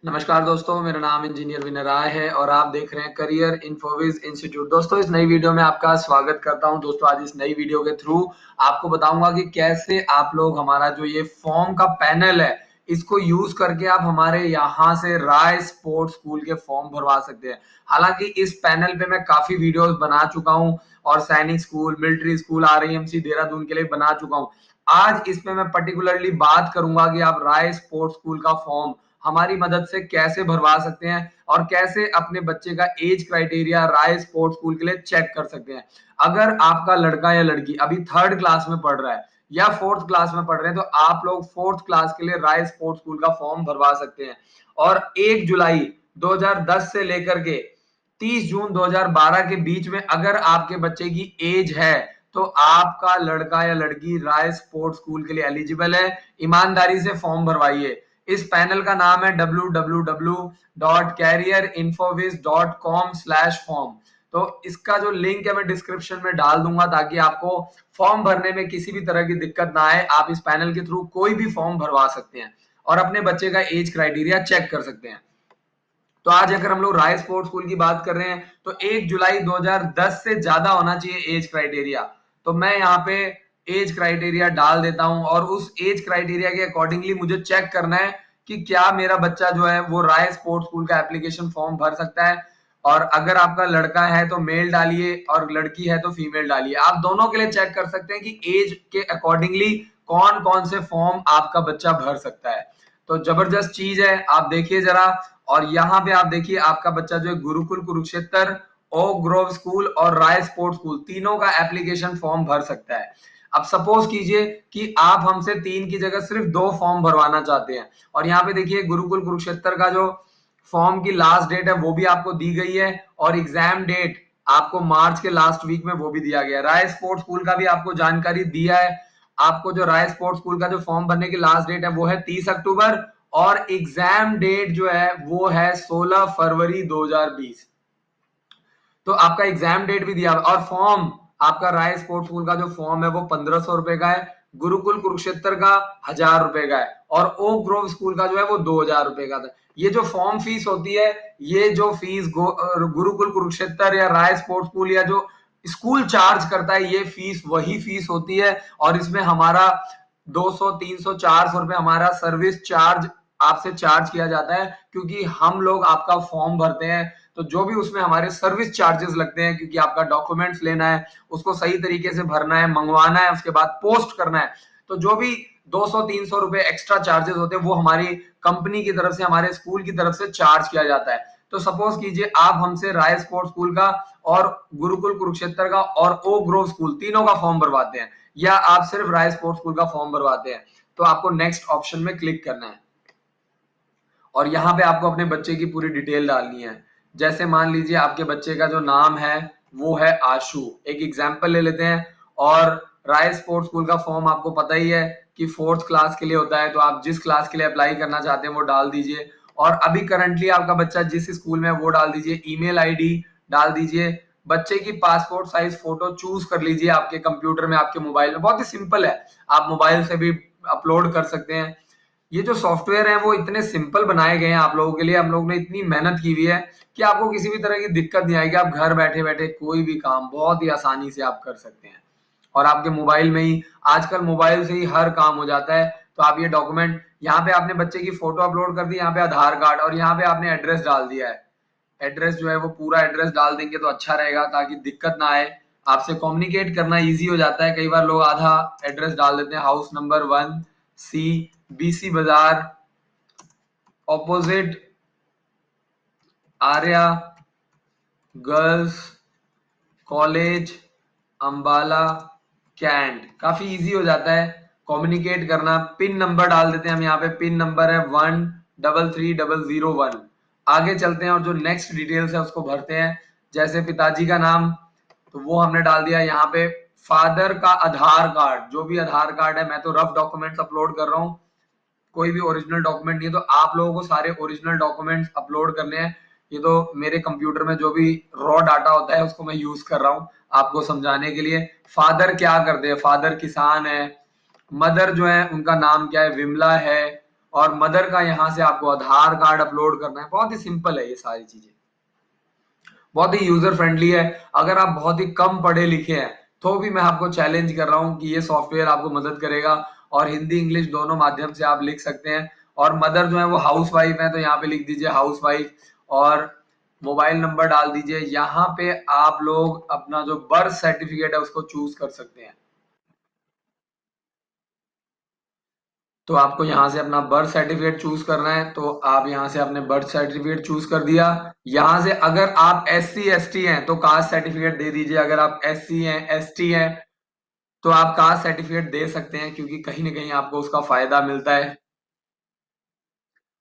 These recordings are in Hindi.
नमस्कार दोस्तों, मेरा नाम इंजीनियर विनय राय है और आप देख रहे हैं करियर इन्फोविज इंस्टीट्यूट। दोस्तों, इस नई वीडियो में आपका स्वागत करता हूं। दोस्तों, आज इस नई वीडियो के थ्रू आपको बताऊंगा कि कैसे आप लोग हमारा जो ये फॉर्म का पैनल है, इसको यूज करके आप हमारे यहाँ से राय स्पोर्ट्स स्कूल के फॉर्म भरवा सकते हैं। हालांकि इस पैनल पे मैं काफी वीडियोस बना चुका हूं और सैनिक स्कूल, मिलिट्री स्कूल, आरईएमसी देहरादून के लिए बना चुका हूं। आज इसमें मैं पर्टिकुलरली बात करूंगा कि आप राय स्पोर्ट्स स्कूल का फॉर्म हमारी मदद से कैसे भरवा सकते हैं और कैसे अपने बच्चे का एज क्राइटेरिया राय स्पोर्ट्स स्कूल के लिए चेक कर सकते हैं। अगर आपका लड़का या लड़की अभी 3rd क्लास में पढ़ रहा है या 4th क्लास में पढ़ रहे हैं, तो आप लोग 4th क्लास के लिए राय स्पोर्ट्स स्कूल का फॉर्म भरवा सकते हैं। और 1 जुलाई 2010 से लेकर के 30 जून 2012 के बीच में अगर आपके बच्चे की एज है, तो आपका लड़का या लड़की राय स्पोर्ट्स स्कूल के लिए एलिजिबल है। ईमानदारी से फॉर्म भरवाइए। इस पैनल का नाम है www.careerinfoviz.com/form। तो इसका जो लिंक है मैं डिस्क्रिप्शन में डाल दूंगा, ताकि आपको फॉर्म भरने में किसी भी तरह की दिक्कत ना आए। आप इस पैनल के थ्रू कोई भी फॉर्म भरवा सकते हैं और अपने बच्चे का एज क्राइटेरिया चेक कर सकते हैं। तो आज अगर हम लोग राय स्पोर्ट्स स्कूल की बात कर रहे हैं, तो 1 जुलाई 2010 से ज्यादा होना चाहिए एज क्राइटेरिया। तो मैं यहाँ पे एज क्राइटेरिया डाल देता हूं और उस एज क्राइटेरिया के अकॉर्डिंगली मुझे चेक करना है कि क्या मेरा बच्चा जो है वो राय स्पोर्ट्स स्कूल का एप्लीकेशन फॉर्म भर सकता है। और अगर आपका लड़का है तो मेल डालिए और लड़की है तो फीमेल डालिए। आप दोनों के लिए चेक कर सकते हैं कि एज के अकॉर्डिंगली कौन कौन से फॉर्म आपका बच्चा भर सकता है। तो जबरदस्त चीज है, आप देखिए जरा। और यहाँ पे आप देखिए आपका बच्चा जो है Gurukul Kurukshetra, oak grove school और राय स्पोर्ट्स स्कूल तीनों का एप्लीकेशन फॉर्म भर सकता है। अब सपोज कीजिए कि आप हमसे 3 की जगह सिर्फ 2 फॉर्म भरवाना चाहते हैं, और यहाँ पे देखिए गुरुकुल कुरुक्षेत्र का जो फॉर्म की लास्ट डेट है वो भी आपको दी गई है और एग्जाम डेट आपको मार्च के लास्ट वीक में वो भी दिया गया है। राय स्पोर्ट्स स्कूल का भी आपको जानकारी दिया है। आपको जो राय स्पोर्ट्स स्कूल का जो फॉर्म भरने की लास्ट डेट है वो है 30 अक्टूबर और एग्जाम डेट जो है वो है 16 फरवरी 2020। तो आपका एग्जाम डेट भी दिया और फॉर्म आपका राय स्पोर्ट्स स्कूल का जो फॉर्म है वो 1500 रुपए का है, गुरुकुल कुरुक्षेत्र का 1000 रुपए का है और ओक ग्रोव स्कूल का जो है वो 2000 रुपए का था। ये जो फॉर्म फीस होती है, ये जो फीस गुरुकुल कुरुक्षेत्र या राय स्पोर्ट्स स्कूल या जो स्कूल चार्ज करता है, ये फीस वही फीस होती है। और इसमें हमारा 200 300 400 रुपए हमारा सर्विस चार्ज आपसे चार्ज किया जाता है, क्योंकि हम लोग आपका फॉर्म भरते हैं। तो जो भी उसमें हमारे सर्विस चार्जेस लगते हैं, क्योंकि आपका डॉक्यूमेंट्स लेना है, उसको सही तरीके से भरना है, मंगवाना है, उसके बाद पोस्ट करना है, तो जो भी 200-300 रुपए एक्स्ट्रा चार्जेस होते हैं वो हमारी कंपनी की तरफ से, हमारे स्कूल की तरफ से चार्ज किया जाता है। तो सपोज कीजिए आप हमसे राय स्पोर्ट्स स्कूल का और गुरुकुल कुरुक्षेत्र का और ओ ग्रोव स्कूल तीनों का फॉर्म भरवाते हैं, या आप सिर्फ राय स्पोर्ट्स स्कूल का फॉर्म भरवाते हैं, तो आपको नेक्स्ट ऑप्शन में क्लिक करना है और यहाँ पे आपको अपने बच्चे की पूरी डिटेल डालनी है। जैसे मान लीजिए आपके बच्चे का जो नाम है वो है आशु, एक एग्जाम्पल ले लेते हैं। और राय स्पोर्ट्स स्कूल का फॉर्म आपको पता ही है कि 4th क्लास के लिए होता है, तो आप जिस क्लास के लिए अप्लाई करना चाहते हैं वो डाल दीजिए। और अभी करंटली आपका बच्चा जिस स्कूल में है वो डाल दीजिए, ईमेल आईडी डाल दीजिए, बच्चे की पासपोर्ट साइज फोटो चूज कर लीजिए आपके कंप्यूटर में, आपके मोबाइल में, बहुत ही सिंपल है, आप मोबाइल से भी अपलोड कर सकते हैं। ये जो सॉफ्टवेयर है वो इतने सिंपल बनाए गए हैं आप लोगों के लिए, हम लोग ने इतनी मेहनत की हुई है कि आपको किसी भी तरह की दिक्कत नहीं आएगी। आप घर बैठे बैठे कोई भी काम बहुत ही आसानी से आप कर सकते हैं और आपके मोबाइल में ही, आजकल मोबाइल से ही हर काम हो जाता है। तो आप ये डॉक्यूमेंट, यहाँ पे आपने बच्चे की फोटो अपलोड कर दी, यहाँ पे आधार कार्ड और यहाँ पे आपने एड्रेस डाल दिया है। एड्रेस जो है वो पूरा एड्रेस डाल देंगे तो अच्छा रहेगा, ताकि दिक्कत ना आए, आपसे कम्युनिकेट करना इजी हो जाता है। कई बार लोग आधा एड्रेस डाल देते हैं, house number 1C, BC Bazaar, opposite Arya girls college, Ambala cantt. काफी इजी हो जाता है कम्युनिकेट करना। पिन नंबर डाल देते हैं हम, यहाँ पे पिन नंबर है 133001। आगे चलते हैं और जो नेक्स्ट डिटेल्स है उसको भरते हैं। जैसे पिताजी का नाम, तो वो हमने डाल दिया। यहाँ पे फादर का आधार कार्ड, जो भी आधार कार्ड है, मैं तो रफ डॉक्यूमेंट्स अपलोड कर रहा हूँ, कोई भी ओरिजिनल डॉक्यूमेंट नहीं है, तो आप लोगों को सारे ओरिजिनल डॉक्यूमेंट्स अपलोड करने हैं। ये तो मेरे कंप्यूटर में जो भी रॉ डाटा होता है उसको मैं यूज कर रहा हूँ आपको समझाने के लिए। फादर क्या करते हैं, फादर किसान है। मदर जो है उनका नाम क्या है, विमला है। और मदर का यहाँ से आपको आधार कार्ड अपलोड करना है। बहुत ही सिंपल है ये सारी चीजें, बहुत ही यूजर फ्रेंडली है। अगर आप बहुत ही कम पढ़े लिखे हैं तो भी मैं आपको चैलेंज कर रहा हूँ कि ये सॉफ्टवेयर आपको मदद करेगा, और हिंदी इंग्लिश दोनों माध्यम से आप लिख सकते हैं। और मदर जो है वो हाउस वाइफ है, तो यहाँ पे लिख दीजिए हाउस वाइफ, और मोबाइल नंबर डाल दीजिए। यहाँ पे आप लोग अपना जो बर्थ सर्टिफिकेट है उसको चूज कर सकते हैं। तो आपको यहाँ से अपना बर्थ सर्टिफिकेट चूज करना है, तो आप यहाँ से अपने बर्थ सर्टिफिकेट चूज कर दिया। यहाँ से अगर आप SC ST हैं तो कास्ट सर्टिफिकेट दे दीजिए। अगर आप SC हैं ST हैं तो आप कास्ट सर्टिफिकेट दे सकते हैं, क्योंकि कहीं ना कहीं आपको उसका फायदा मिलता है।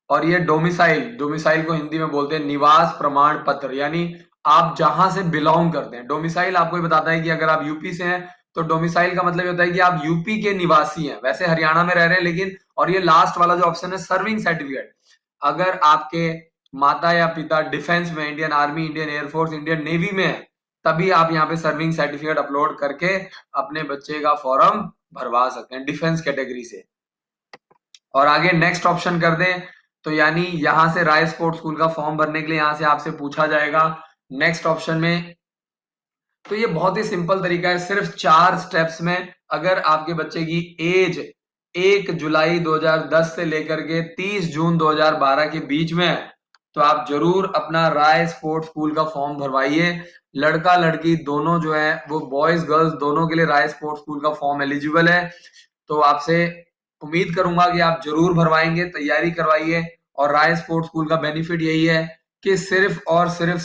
और ये डोमिसाइल, डोमिसाइल को हिंदी में बोलते हैं निवास प्रमाण पत्र, यानी आप जहां से बिलोंग करते हैं। डोमिसाइल आपको ये बताता है कि अगर आप यूपी से हैं तो डोमिसाइल का मतलब ये होता है कि आप यूपी के निवासी हैं, वैसे हरियाणा में रह रहे हैं लेकिन। और ये लास्ट वाला जो ऑप्शन है सर्विंग सर्टिफिकेट, अगर आपके माता या पिता डिफेंस में, Indian army, Indian air force, Indian navy में है, तभी आप यहाँ पे सर्विंग सर्टिफिकेट अपलोड करके अपने बच्चे का फॉर्म भरवा सकते हैं डिफेंस कैटेगरी से। और आगे नेक्स्ट ऑप्शन कर दें तो यानी यहां से राय स्पोर्ट्स स्कूल का फॉर्म भरने के लिए यहां से आपसे पूछा जाएगा नेक्स्ट ऑप्शन में। तो ये बहुत ही सिंपल तरीका है, सिर्फ 4 स्टेप्स में। अगर आपके बच्चे की एज 1 जुलाई 2010 से लेकर के 30 जून 2012 के बीच में है तो आप जरूर अपना राय स्पोर्ट्स स्कूल का फॉर्म भरवाइए। लड़का लड़की दोनों जो है वो बॉयज गर्ल्स दोनों के लिए राय स्पोर्ट्स स्कूल का फॉर्म एलिजिबल है। तो आपसे उम्मीद करूंगा कि आप जरूर भरवाएंगे, तैयारी करवाइए। और राय स्पोर्ट्स स्कूल का बेनिफिट यही है कि सिर्फ और सिर्फ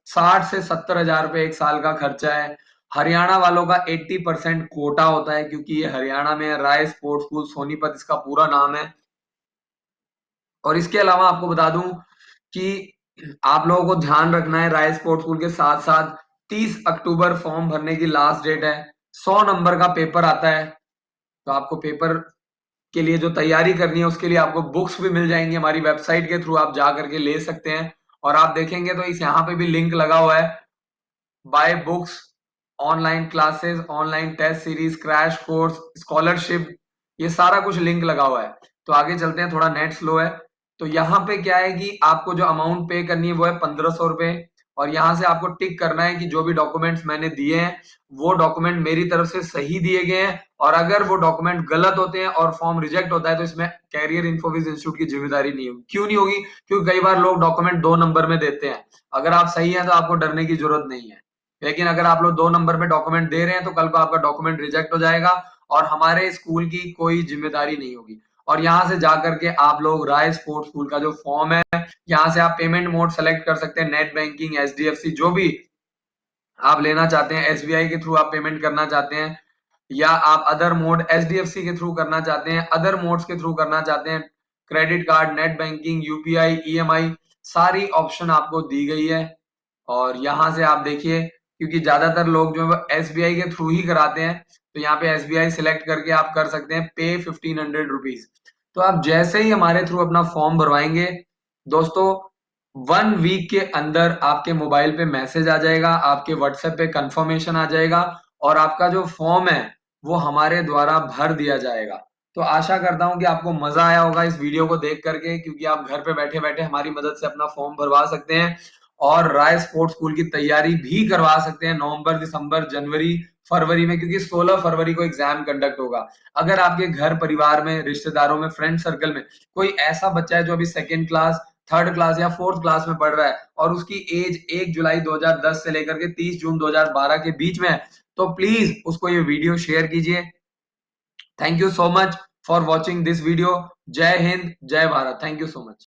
60 से 70 हजार रुपए एक साल का खर्चा है। हरियाणा वालों का 80% कोटा होता है, क्योंकि ये हरियाणा में है। राय स्पोर्ट्स स्कूल सोनीपत इसका पूरा नाम है। और इसके अलावा आपको बता दूं कि आप लोगों को ध्यान रखना है, राय स्पोर्ट्स स्कूल के साथ साथ 30 अक्टूबर फॉर्म भरने की लास्ट डेट है। 100 नंबर का पेपर आता है, तो आपको पेपर के लिए जो तैयारी करनी है उसके लिए आपको बुक्स भी मिल जाएंगी, हमारी वेबसाइट के थ्रू आप जा करके ले सकते हैं। और आप देखेंगे तो इस यहाँ पे भी लिंक लगा हुआ है, buy books, online classes, online test series, crash course, scholarship, ये सारा कुछ लिंक लगा हुआ है। तो आगे चलते हैं, थोड़ा नेट स्लो है। तो यहाँ पे क्या है कि आपको जो अमाउंट पे करनी है वो है 1500 रुपए। और यहाँ से आपको टिक करना है कि जो भी डॉक्यूमेंट्स मैंने दिए हैं वो डॉक्यूमेंट मेरी तरफ से सही दिए गए हैं। और अगर वो डॉक्यूमेंट गलत होते हैं और फॉर्म रिजेक्ट होता है तो इसमें कैरियर इन्फोसिस इंस्टीट्यूट की जिम्मेदारी नहीं होगी। क्यों नहीं होगी? क्योंकि कई बार लोग डॉक्यूमेंट 2 नंबर में देते हैं। अगर आप सही हैं तो आपको डरने की जरूरत नहीं है। लेकिन अगर आप लोग 2 नंबर पे डॉक्यूमेंट दे रहे हैं तो कल को आपका डॉक्यूमेंट रिजेक्ट हो जाएगा और हमारे स्कूल की कोई जिम्मेदारी नहीं होगी। और यहाँ से जाकर के आप लोग राय स्पोर्ट्स स्कूल का जो फॉर्म है, यहाँ से आप पेमेंट मोड सेलेक्ट कर सकते हैं, नेट बैंकिंग, HDFC, जो भी आप लेना चाहते हैं, SBI के थ्रू आप पेमेंट करना चाहते हैं, या आप अदर मोड HDFC के थ्रू करना चाहते हैं, अदर मोड्स के थ्रू करना चाहते हैं, credit card, net banking, UPI, EMI, सारी ऑप्शन आपको दी गई है। और यहाँ से आप देखिए, क्योंकि ज्यादातर लोग जो है SBI के थ्रू ही कराते हैं, तो यहाँ पे SBI सिलेक्ट करके आप कर सकते हैं पे 1500 रुपीज। तो आप जैसे ही हमारे थ्रू अपना फॉर्म भरवाएंगे दोस्तों, 1 वीक के अंदर आपके मोबाइल पे मैसेज आ जाएगा, आपके व्हाट्सएप पे कंफर्मेशन आ जाएगा, और आपका जो फॉर्म है वो हमारे द्वारा भर दिया जाएगा। तो आशा करता हूं कि आपको मजा आया होगा इस वीडियो को देख करके, क्योंकि आप घर पे बैठे बैठे हमारी मदद से अपना फॉर्म भरवा सकते हैं और राय स्पोर्ट्स स्कूल की तैयारी भी करवा सकते हैं नवंबर, दिसंबर, जनवरी, फरवरी में, क्योंकि 16 फरवरी को एग्जाम कंडक्ट होगा। अगर आपके घर परिवार में, रिश्तेदारों में, फ्रेंड सर्कल में कोई ऐसा बच्चा है जो अभी सेकेंड क्लास, थर्ड क्लास या फोर्थ क्लास में पढ़ रहा है और उसकी एज 1 जुलाई 2010 से लेकर के 30 जून 2012 के बीच में है, तो प्लीज उसको ये वीडियो शेयर कीजिए। Thank you so much for watching this video. जय हिंद, जय Bharat. Thank you so much.